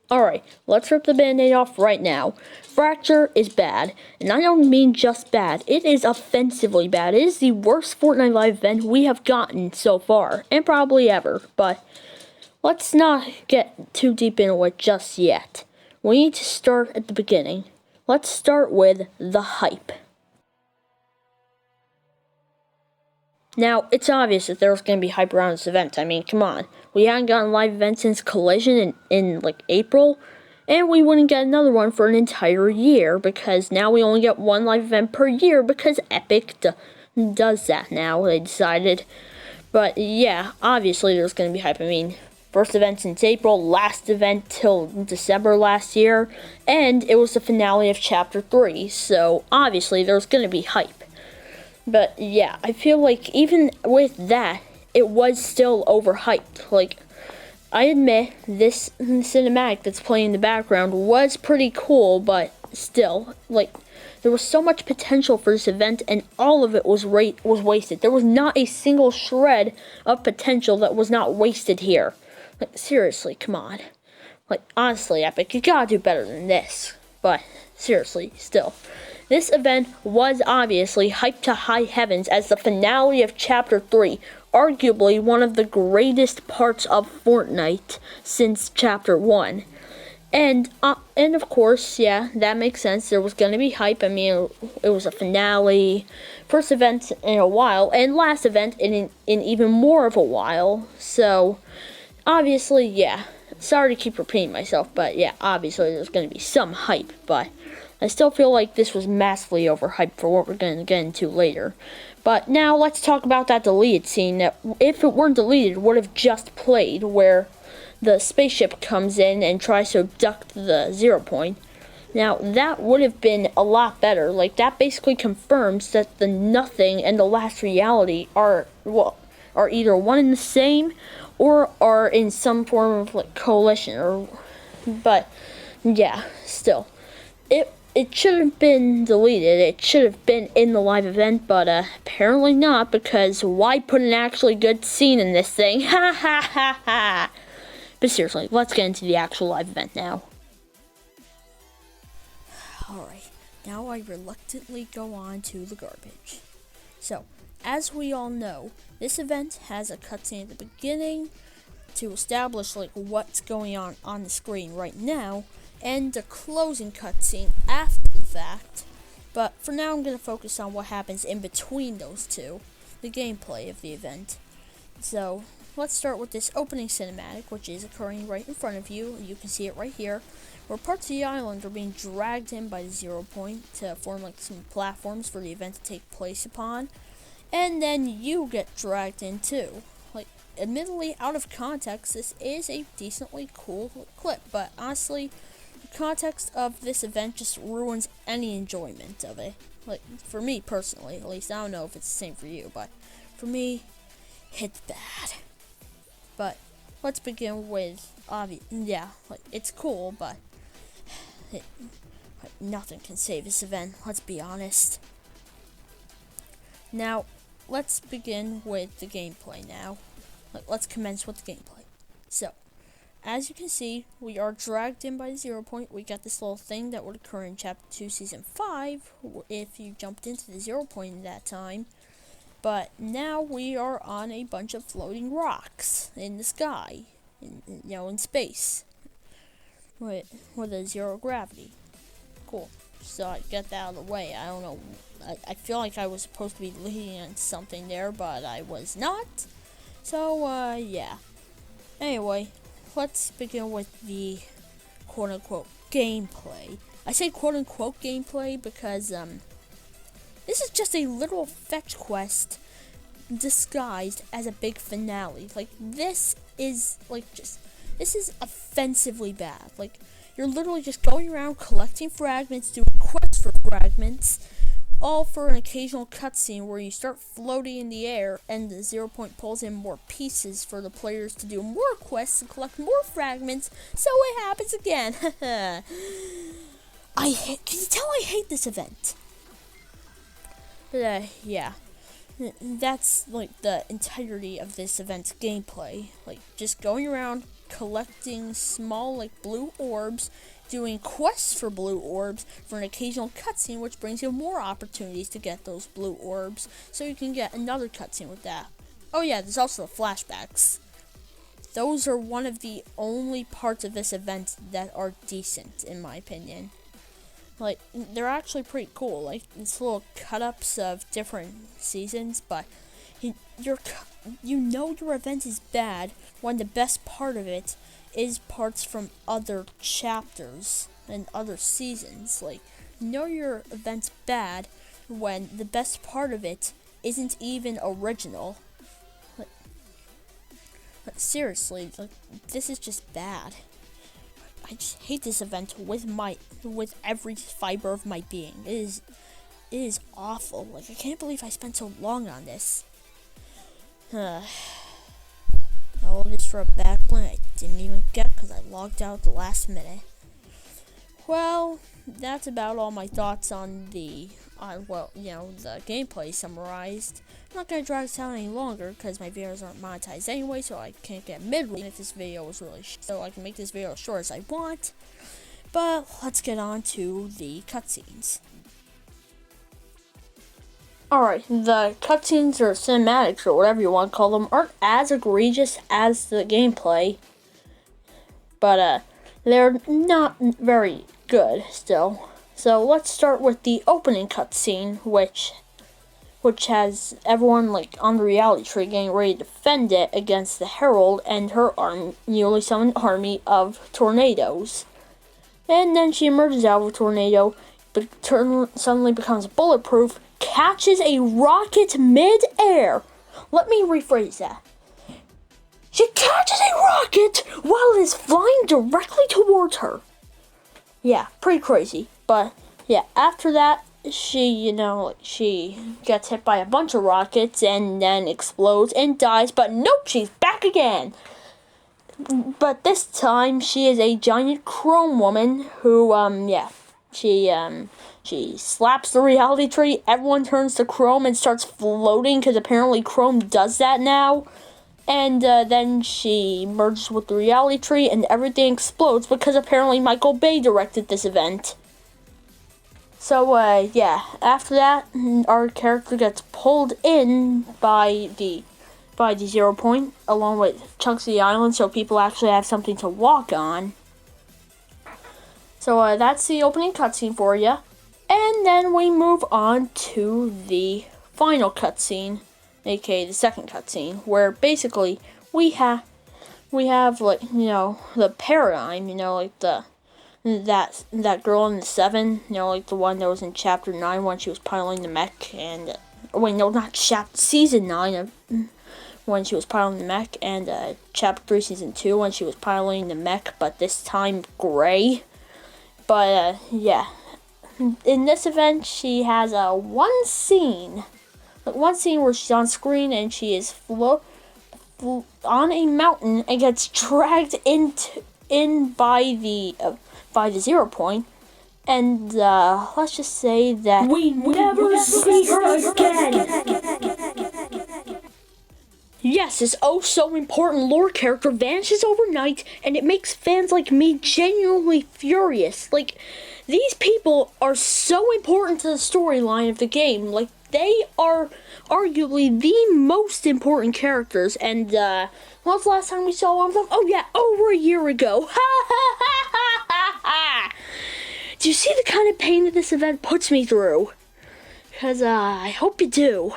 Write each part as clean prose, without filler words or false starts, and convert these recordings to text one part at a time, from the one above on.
Alright, let's rip the band-aid off right now. Fracture is bad, and I don't mean just bad. It is offensively bad. It is the worst Fortnite live event we have gotten so far, and probably ever, but let's not get too deep into it just yet. We need to start at the beginning. Let's start with the hype. Now, it's obvious that there was going to be hype around this event. I mean, come on. We hadn't gotten a live event since Collision in like April, and we wouldn't get another one for an entire year because now we only get one live event per year because Epic does that now, they decided. But yeah, obviously there's going to be hype. I mean, first event since April, last event till December last year, and it was the finale of Chapter 3, so obviously there's going to be hype. But yeah, I feel like even with that, it was still overhyped. Like, I admit, this cinematic that's playing in the background was pretty cool, but still, like, there was so much potential for this event, and all of it was wasted. There was not a single shred of potential that was not wasted here. Like, seriously, come on. Like, honestly, Epic, you gotta do better than this. But, seriously, still. This event was obviously hyped to high heavens as the finale of Chapter 3, arguably one of the greatest parts of Fortnite since Chapter 1. And of course, yeah, that makes sense. There was going to be hype. I mean, it was a finale, first event in a while, and last event in even more of a while. So, obviously, yeah. Sorry to keep repeating myself, but yeah, obviously there's going to be some hype, but I still feel like this was massively overhyped for what we're going to get into later. But now let's talk about that deleted scene that, if it weren't deleted, would have just played, where the spaceship comes in and tries to abduct the 0 point. Now, that would have been a lot better. Like, that basically confirms that the Nothing and the Last Reality are either one and the same, or are in some form of, like, coalition, but, yeah, still. It should have been deleted. It should have been in the live event, but apparently not, because why put an actually good scene in this thing? Ha ha ha ha! But seriously, let's get into the actual live event now. Alright, now I reluctantly go on to the garbage. So, as we all know, this event has a cutscene at the beginning to establish like what's going on the screen right now, and the closing cutscene after the fact. But for now, I'm going to focus on what happens in between those two, the gameplay of the event. So, let's start with this opening cinematic, which is occurring right in front of you. You can see it right here, where parts of the island are being dragged in by the 0 point to form like some platforms for the event to take place upon. And then you get dragged in too. Like, admittedly, out of context, this is a decently cool clip, but honestly, the context of this event just ruins any enjoyment of it. Like, for me personally, at least. I don't know if it's the same for you, but for me, it's bad. But let's begin with it's cool, but nothing can save this event, let's be honest. Now, let's begin with the gameplay now. Let's commence with the gameplay. So, as you can see, we are dragged in by the 0 point. We got this little thing that would occur in Chapter 2, Season 5, if you jumped into the 0 point in that time. But now we are on a bunch of floating rocks in the sky, in space, with a 0 gravity. Cool. So I get that out of the way. I don't know. I feel like I was supposed to be leading on something there, but I was not. So, yeah. Anyway, let's begin with the quote-unquote gameplay. I say quote-unquote gameplay because, this is just a literal fetch quest disguised as a big finale. Like, this is offensively bad. Like, you're literally just going around collecting fragments, doing quests for fragments, all for an occasional cutscene where you start floating in the air and the 0 point pulls in more pieces for the players to do more quests and collect more fragments, so it happens again. Can you tell I hate this event? But, yeah. That's, like, the entirety of this event's gameplay. Like, just going around collecting small blue orbs, doing quests for blue orbs, for an occasional cutscene, which brings you more opportunities to get those blue orbs, so you can get another cutscene with that. Oh yeah, there's also the flashbacks. Those are one of the only parts of this event that are decent, in my opinion. They're actually pretty cool. It's little cut-ups of different seasons, but you know your event is bad when the best part of it is parts from other chapters and other seasons. You know your event's bad when the best part of it isn't even original. Seriously, this is just bad. I just hate this event with every fiber of my being. It is awful. I can't believe I spent so long on this. All this for a backplane I didn't even get because I logged out at the last minute. Well, that's about all my thoughts on the gameplay summarized. I'm not going to drag this out any longer because my videos aren't monetized anyway, so I can't get mid-range if this video was really so I can make this video as short as I want. But let's get on to the cutscenes. Alright, the cutscenes or cinematics or whatever you want to call them aren't as egregious as the gameplay, but they're not very good still. So let's start with the opening cutscene, which has everyone on the reality tree getting ready to defend it against the Herald and her newly summoned army of tornadoes. And then she emerges out of a tornado, but suddenly becomes bulletproof, catches a rocket mid-air. Let me rephrase that. She catches a rocket while it is flying directly towards her. Yeah, pretty crazy. But yeah, after that, she gets hit by a bunch of rockets and then explodes and dies. But nope, she's back again. But this time, she is a giant chrome woman who, she slaps the reality tree, everyone turns to chrome and starts floating, because apparently chrome does that now. And then she merges with the reality tree and everything explodes, because apparently Michael Bay directed this event. So, after that, our character gets pulled in by the 0 point, along with chunks of the island, so people actually have something to walk on. So that's the opening cutscene for you. And then we move on to the final cutscene, aka the second cutscene, where basically we have the paradigm, that girl in the 7, the one that was in chapter 9 when she was piloting the mech, and season 9 when she was piloting the mech, and chapter 3 season 2 when she was piloting the mech, but this time gray. But in this event she has one scene where she's on screen and she is on a mountain and gets dragged in by the 0 point, and let's just say that we never see her again. Yes, this oh so important lore character vanishes overnight, and it makes fans like me genuinely furious. These people are so important to the storyline of the game. They are arguably the most important characters, and when was the last time we saw one of them? Oh yeah, over a year ago. Do you see the kind of pain that this event puts me through? Because I hope you do.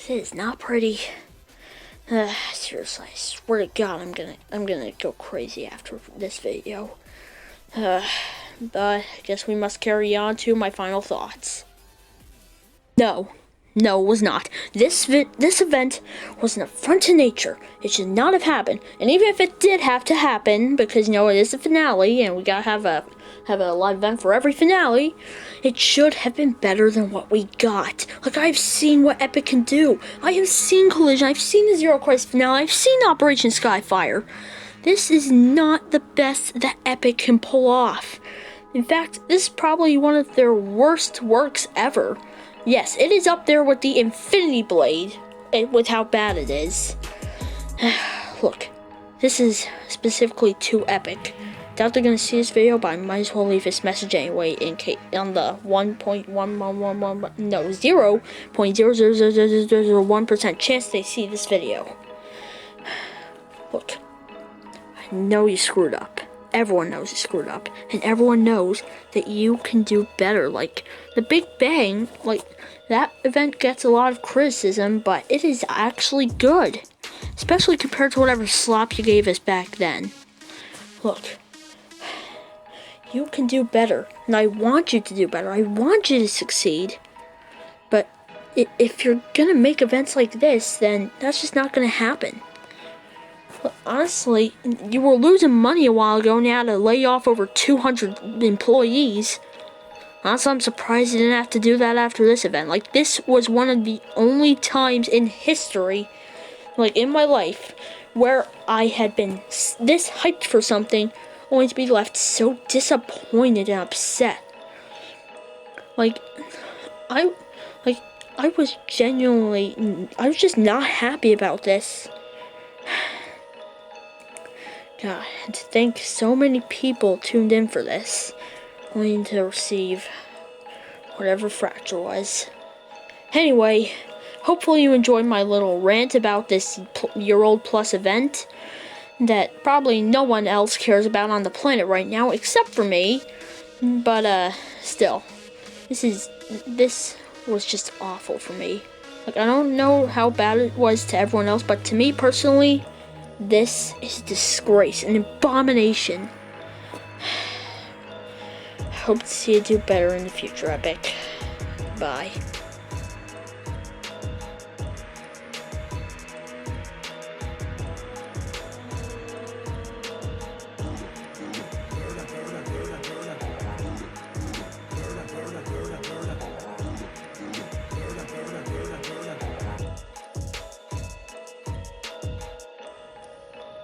It is not pretty. Seriously, I swear to God, I'm gonna go crazy after this video. But I guess we must carry on to my final thoughts. No, it was not. This event was an affront to nature. It should not have happened. And even if it did have to happen, because it is the finale, and we gotta have a live event for every finale, it should have been better than what we got. I've seen what Epic can do. I have seen Collision. I've seen the Zero Crisis finale. I've seen Operation Skyfire. This is not the best that Epic can pull off. In fact, this is probably one of their worst works ever. Yes, it is up there with the Infinity Blade, with how bad it is. Look, This is specifically too epic. Doubt they're gonna see this video, but I might as well leave this message anyway in case on the 0.000001% chance they see this video. Look, I know you screwed up. Everyone knows you screwed up, and everyone knows that you can do better. Like the Big Bang, like that event gets a lot of criticism, but it is actually good, especially compared to whatever slop you gave us back then. Look. You can do better, and I want you to do better. I want you to succeed. But if you're gonna make events like this, then that's just not gonna happen. But honestly, you were losing money a while ago, and you had to lay off over 200 employees. Honestly, I'm surprised you didn't have to do that after this event. Like, this was one of the only times in history, like in my life, where I had been this hyped for something, only to be left so disappointed and upset. I was just not happy about this. God, and to think so many people tuned in for this, only to receive whatever fracture was. Anyway, hopefully you enjoyed my little rant about this year-old plus event that probably no one else cares about on the planet right now except for me. But still, this was just awful for me. Like, I don't know how bad it was to everyone else, but to me personally, this is a disgrace, an abomination. I hope to see you do better in the future, Epic. Bye.